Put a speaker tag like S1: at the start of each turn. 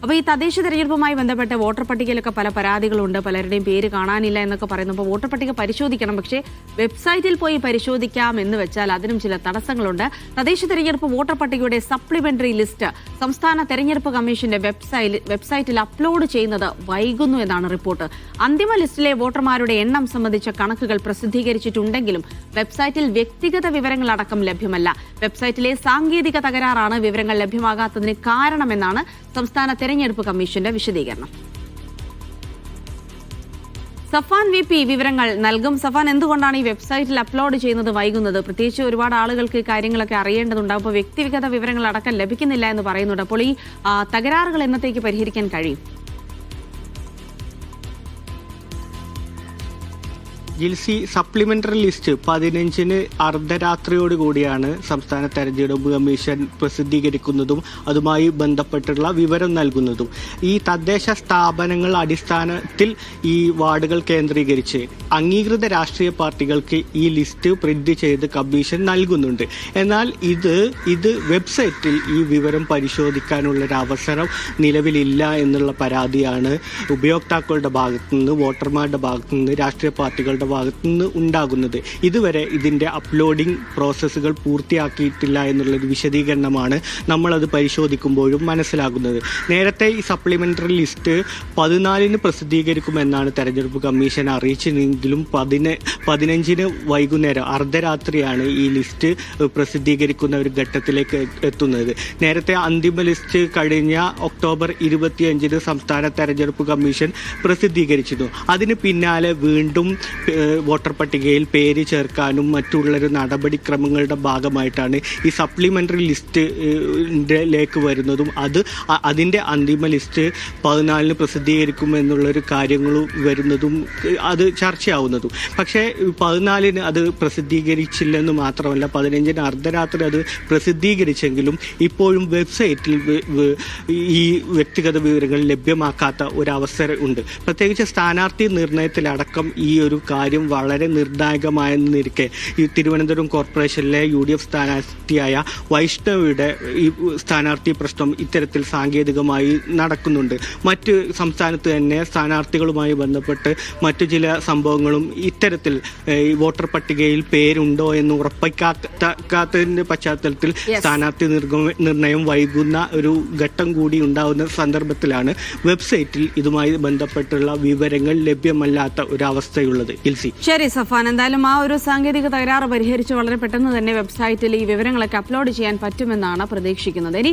S1: അപ്പോൾ ഈ തദ്ദേശ തെരഞ്ഞെടുപ്പുമായി ബന്ധപ്പെട്ട് വോട്ടർ പട്ടികയിലൊക്കെ പല പരാതികളുണ്ട്, പലരുടെയും പേര് കാണാനില്ല എന്നൊക്കെ പറയുന്നു. അപ്പോൾ വോട്ടർ പട്ടിക പരിശോധിക്കണം, പക്ഷേ വെബ്സൈറ്റിൽ പോയി പരിശോധിക്കാം എന്ന് വെച്ചാൽ അതിനും ചില തടസ്സങ്ങളുണ്ട്. തദ്ദേശ തെരഞ്ഞെടുപ്പ് വോട്ടർ പട്ടികയുടെ സപ്ലിമെന്ററി ലിസ്റ്റ് സംസ്ഥാന തെരഞ്ഞെടുപ്പ് കമ്മീഷന്റെ വെബ്സൈറ്റിൽ അപ്ലോഡ് ചെയ്യുന്നത് വൈകുന്നു എന്നാണ് റിപ്പോർട്ട്. അന്തിമ ലിസ്റ്റിലെ വോട്ടർമാരുടെ എണ്ണം സംബന്ധിച്ച കണക്കുകൾ പ്രസിദ്ധീകരിച്ചിട്ടുണ്ടെങ്കിലും വെബ്സൈറ്റിൽ വ്യക്തിഗത വിവരങ്ങളടക്കം ലഭ്യമല്ല. വെബ്സൈറ്റിലെ സാങ്കേതിക തകരാറാണ് വിവരങ്ങൾ ലഭ്യമാകാത്തതിന് കാരണമെന്നാണ് സംസ്ഥാന തെരഞ്ഞെടുപ്പ് കമ്മീഷന്റെ വിശദീകരണം. സഫാൻ VP വിവരങ്ങൾ നൽകും. സഫാൻ, എന്തുകൊണ്ടാണ് ഈ വെബ്സൈറ്റിൽ അപ്ലോഡ് ചെയ്യുന്നത് വൈകുന്നത്? പ്രത്യേകിച്ച് ഒരുപാട് ആളുകൾക്ക് കാര്യങ്ങളൊക്കെ അറിയേണ്ടതുണ്ട്. അപ്പോൾ വ്യക്തിഗത വിവരങ്ങൾ അടക്കം ലഭിക്കുന്നില്ല എന്ന് പറയുന്നുണ്ട്. അപ്പോൾ ഈ തകരാറുകൾ എന്നത്തേക്ക് പരിഹരിക്കാൻ കഴിയും?
S2: ജിൽസി, സപ്ലിമെന്ററി ലിസ്റ്റ് 15-ന് അർദ്ധരാത്രിയോടുകൂടിയാണ് സംസ്ഥാന തെരഞ്ഞെടുപ്പ് കമ്മീഷൻ പ്രസിദ്ധീകരിക്കുന്നതും അതുമായി ബന്ധപ്പെട്ടുള്ള വിവരം നൽകുന്നതും. ഈ തദ്ദേശ സ്ഥാപനങ്ങൾ അടിസ്ഥാനത്തിൽ ഈ വാർഡുകൾ കേന്ദ്രീകരിച്ച് അംഗീകൃത രാഷ്ട്രീയ പാർട്ടികൾക്ക് ഈ ലിസ്റ്റ് പ്രിന്റ് ചെയ്ത് കമ്മീഷൻ നൽകുന്നുണ്ട്. എന്നാൽ ഇത് വെബ്സൈറ്റിൽ ഈ വിവരം പരിശോധിക്കാനുള്ളൊരു അവസരം നിലവിലില്ല എന്നുള്ള പരാതിയാണ് ഉപയോക്താക്കളുടെ ഭാഗത്തുനിന്ന്, വോട്ടർമാരുടെ ഭാഗത്തുനിന്ന്, രാഷ്ട്രീയ പാർട്ടികളുടെ ഭാഗത്തുനിന്ന് ഉണ്ടാകുന്നത്. ഇതുവരെ ഇതിന്റെ അപ്ലോഡിംഗ് പ്രോസസ്സുകൾ പൂർത്തിയാക്കിയിട്ടില്ല എന്നുള്ളൊരു വിശദീകരണമാണ് നമ്മളത് പരിശോധിക്കുമ്പോഴും മനസ്സിലാകുന്നത്. നേരത്തെ ഈ സപ്ലിമെന്ററി ലിസ്റ്റ് 14-ന് പ്രസിദ്ധീകരിക്കുമെന്നാണ് തെരഞ്ഞെടുപ്പ് കമ്മീഷൻ അറിയിച്ചതെങ്കിലും 15-ന് വൈകുന്നേരം അർദ്ധരാത്രിയാണ് ഈ ലിസ്റ്റ് പ്രസിദ്ധീകരിക്കുന്ന ഒരു ഘട്ടത്തിലേക്ക് എത്തുന്നത്. നേരത്തെ അന്തിമ ലിസ്റ്റ് കഴിഞ്ഞ ഒക്ടോബർ 25-ന് സംസ്ഥാന തെരഞ്ഞെടുപ്പ് കമ്മീഷൻ പ്രസിദ്ധീകരിച്ചിരുന്നു. അതിന് പിന്നാലെ വീണ്ടും വോട്ടർ പട്ടികയിൽ പേര് ചേർക്കാനും മറ്റുള്ളൊരു നടപടിക്രമങ്ങളുടെ ഭാഗമായിട്ടാണ് ഈ സപ്ലിമെന്ററി ലിസ്റ്റിലേക്ക് വരുന്നതും അതിൻ്റെ അന്തിമ ലിസ്റ്റ് 14-ന് പ്രസിദ്ധീകരിക്കുമെന്നുള്ളൊരു കാര്യങ്ങളും വരുന്നതും അത് ചർച്ചയാവുന്നതും. പക്ഷേ 14-ന് അത് പ്രസിദ്ധീകരിച്ചില്ലെന്ന് മാത്രമല്ല, 15-ന് അർദ്ധരാത്രി അത് പ്രസിദ്ധീകരിച്ചെങ്കിലും ഇപ്പോഴും വെബ്സൈറ്റിൽ ഈ വ്യക്തിഗത വിവരങ്ങൾ ലഭ്യമാക്കാത്ത ഒരവസരം ഉണ്ട്. പ്രത്യേകിച്ച് സ്ഥാനാർത്ഥി നിർണയത്തിലടക്കം ഈ ഒരു കാര്യം വളരെ നിർണായകമായെന്നിരിക്കെ ഈ തിരുവനന്തപുരം കോർപ്പറേഷനിലെ UDF സ്ഥാനാർത്ഥിയായ വൈഷ്ണവിയുടെ ഈ സ്ഥാനാർത്ഥി പ്രശ്നം ഇത്തരത്തിൽ സാങ്കേതികമായി നടക്കുന്നുണ്ട്. മറ്റ് സംസ്ഥാനത്ത് തന്നെ സ്ഥാനാർത്ഥികളുമായി ബന്ധപ്പെട്ട് മറ്റു ചില സംഭവങ്ങളും ഇത്തരത്തിൽ ഈ വോട്ടർ പട്ടികയിൽ പേരുണ്ടോ എന്ന് ഉറപ്പിക്കാത്തതിന്റെ പശ്ചാത്തലത്തിൽ സ്ഥാനാർത്ഥി നിർണയം വൈകുന്ന ഒരു ഘട്ടം കൂടി ഉണ്ടാകുന്ന സന്ദർഭത്തിലാണ് വെബ്സൈറ്റിൽ ഇതുമായി ബന്ധപ്പെട്ടുള്ള വിവരങ്ങൾ ലഭ്യമല്ലാത്ത ഒരവസ്ഥയുള്ളത്.
S1: ശരി സഫാൻ, എന്തായാലും ആ ഒരു സാങ്കേതിക തകരാറ് പരിഹരിച്ച് വളരെ പെട്ടെന്ന് തന്നെ വെബ്സൈറ്റിൽ ഈ വിവരങ്ങളൊക്കെ അപ്ലോഡ് ചെയ്യാൻ പറ്റുമെന്നാണ് പ്രതീക്ഷിക്കുന്നത്. ഇനി